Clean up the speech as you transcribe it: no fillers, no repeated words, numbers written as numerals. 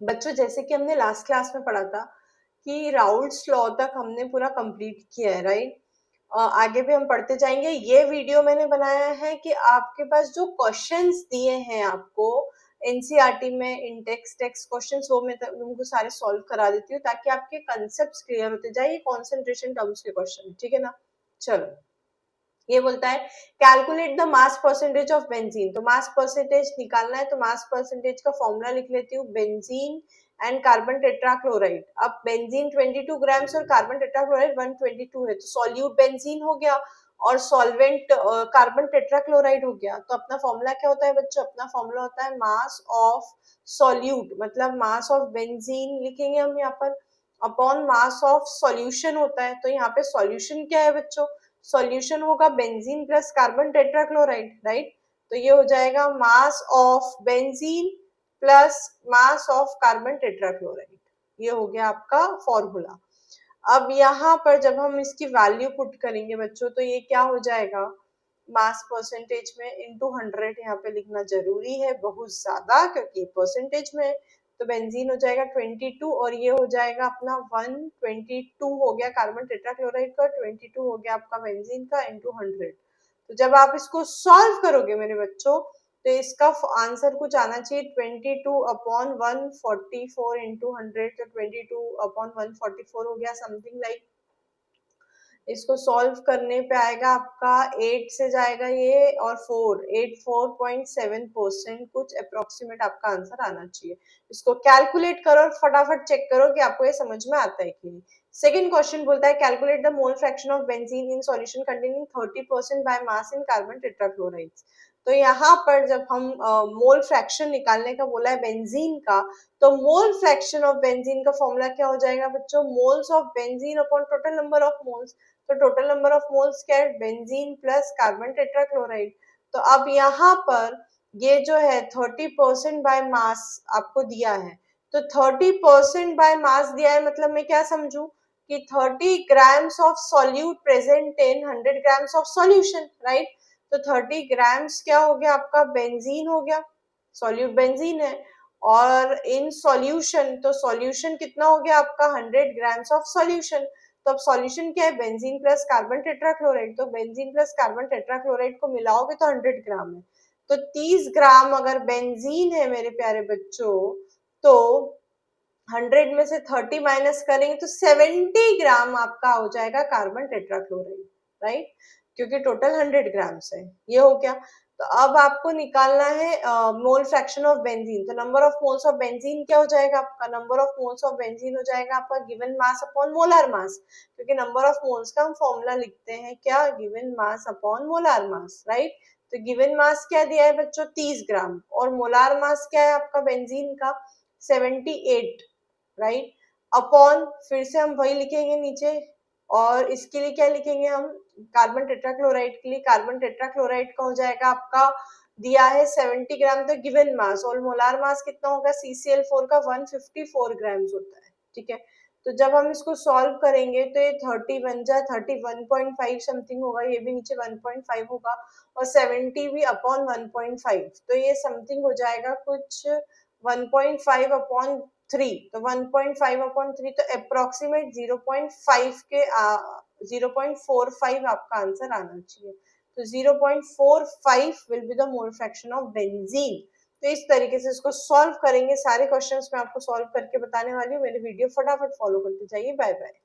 बच्चों जैसे कि हमने लास्ट क्लास में पढ़ा था कि राउल्ट्स लॉ तक हमने पूरा कंप्लीट किया है, राइट। आगे भी हम पढ़ते जाएंगे। ये वीडियो मैंने बनाया है कि आपके पास जो क्वेश्चंस दिए हैं आपको एनसीईआरटी में इन टेक्स्ट क्वेश्चंस, वो मैं उनको सारे सॉल्व करा देती हूँ ताकि आपके कंसेप्ट क्लियर होते जाए। ये कॉन्सेंट्रेशन टर्म्स के क्वेश्चन, ठीक है ना। चलो, ये बोलता है calculate the mass percentage of benzene. तो मास परसेंटेज निकालना है, तो मास परसेंटेज का फॉर्मूला लिख लेती हूँ, बेंजीन एंड कार्बन टेट्राक्लोराइड। अब बेंजीन 22 ग्राम्स और कार्बन टेट्राक्लोराइड 122 है, तो सॉल्यूट बेंजीन हो गया और सॉल्वेंट कार्बन टेट्राक्लोराइड हो गया। तो अपना फॉर्मूला क्या होता है बच्चों? अपना फॉर्मूला होता है मास ऑफ सॉल्यूट, मतलब मास ऑफ बेंजीन लिखेंगे हम यहाँ पर, अपॉन मास ऑफ सॉल्यूशन होता है। तो यहाँ पे सॉल्यूशन क्या है बच्चों? सॉल्यूशन होगा benzene plus carbon tetrachloride, right. तो ये हो जाएगा mass of benzene plus mass of carbon tetrachloride. ये हो गया आपका फॉर्मूला। अब यहाँ पर जब हम इसकी वैल्यू पुट करेंगे बच्चों, तो ये क्या हो जाएगा? मास परसेंटेज में इंटू 100 यहाँ पे लिखना जरूरी है, बहुत ज्यादा, क्योंकि परसेंटेज में। तो बेंजीन हो जाएगा 22 और ये हो जाएगा अपना 122 हो गया कार्बन टेट्राक्लोराइड का, 22 हो गया आपका बेंजीन का इंटू 100। तो जब आप इसको सॉल्व करोगे मेरे बच्चों, तो इसका आंसर कुछ आना चाहिए 22 अपॉन 144 इंटू 100। तो 22 अपॉन 144 हो गया, समथिंग लाइक। इसको सॉल्व करने पे आएगा आपका 8 से जाएगा ये, और 84.7% कुछ अप्रोक्सीमेट आपका आंसर आना चाहिए। इसको कैलकुलेट करो और फटाफट चेक करो कि आपको ये समझ में आता है कि नहीं। सेकंड क्वेश्चन बोलता है calculate the mole fraction of benzene in solution containing 30% by mass in carbon tetrachlorides. तो यहाँ पर जब हम मोल फ्रैक्शन निकालने का बोला है बेंजीन का, तो मोल फ्रैक्शन ऑफ बेंजीन का फॉर्मूला क्या हो जाएगा बच्चों? Moles of benzene upon total number of moles. तो टोटल नंबर ऑफ मोल्स क्या है? Benzene plus carbon tetrachloride. तो अब यहाँ पर ये जो है 30% बाय मास आपको दिया है, तो 30% बाय मास दिया है, मतलब मैं क्या समझू कि 30 grams of solute present in 100 grams of solution, right. तो 30 ग्राम्स क्या हो गया आपका? बेंजीन हो गया, सॉल्यूट बेंजीन है। और इन सॉल्यूशन, तो सॉल्यूशन कितना हो गया आपका? 100 ग्राम्स ऑफ सॉल्यूशन। तो अब सॉल्यूशन क्या है? Benzene plus carbon tetrachloride. तो बेंजीन प्लस कार्बन टेट्राक्लोराइड को मिलाओगे तो 100 ग्राम है। तो 30 ग्राम अगर बेंजीन है मेरे प्यारे बच्चों, तो 100 में से 30 माइनस करेंगे तो 70 ग्राम आपका हो जाएगा कार्बन टेट्राक्लोराइड, राइट, क्योंकि टोटल 100 ग्राम्स है। ये हो गया। तो अब आपको निकालना है मोल फ्रैक्शन ऑफ बेंजीन। तो number of moles of benzene क्या हो जाएगा आपका? Number of moles of benzene हो जाएगा आपका given mass upon molar mass, क्योंकि नंबर ऑफ मोल्स का हम फॉर्मूला लिखते हैं क्या? Given mass upon molar mass, right. तो गिवन मास क्या दिया है बच्चों? 30 ग्राम, और मोलार मास क्या है आपका बेंजीन का? 78, राइट। अपॉन, फिर से हम वही लिखेंगे नीचे, और इसके लिए क्या लिखेंगे हम? कार्बन टेट्राक्लोराइड के लिए कार्बन टेट्राक्लोराइड का हो जाएगा आपका, दिया है 70 ग्राम, तो गिवन मास, और मोलार मास कितना होगा? CCl4 का 154 ग्राम्स होता है, ठीक है। तो जब हम इसको सॉल्व करेंगे तो ये 30 बन जाए 31.5 समथिंग होगा, ये भी नीचे 1.5 होगा, और 70 भी अपॉन 1.5, तो ये समथिंग हो जाएगा कुछ 1.5 अपॉन 3। तो 1.5 अपॉन 3 तो अप्रोक्सीमेट 0.5 के 0.45 आपका आंसर आना चाहिए। तो 0.45 will be the mole fraction of benzene. तो इस तरीके से इसको सॉल्व करेंगे। सारे क्वेश्चंस मैं आपको सॉल्व करके बताने वाली हूँ। मेरे वीडियो फटाफट फॉलो करते जाइए। Bye bye.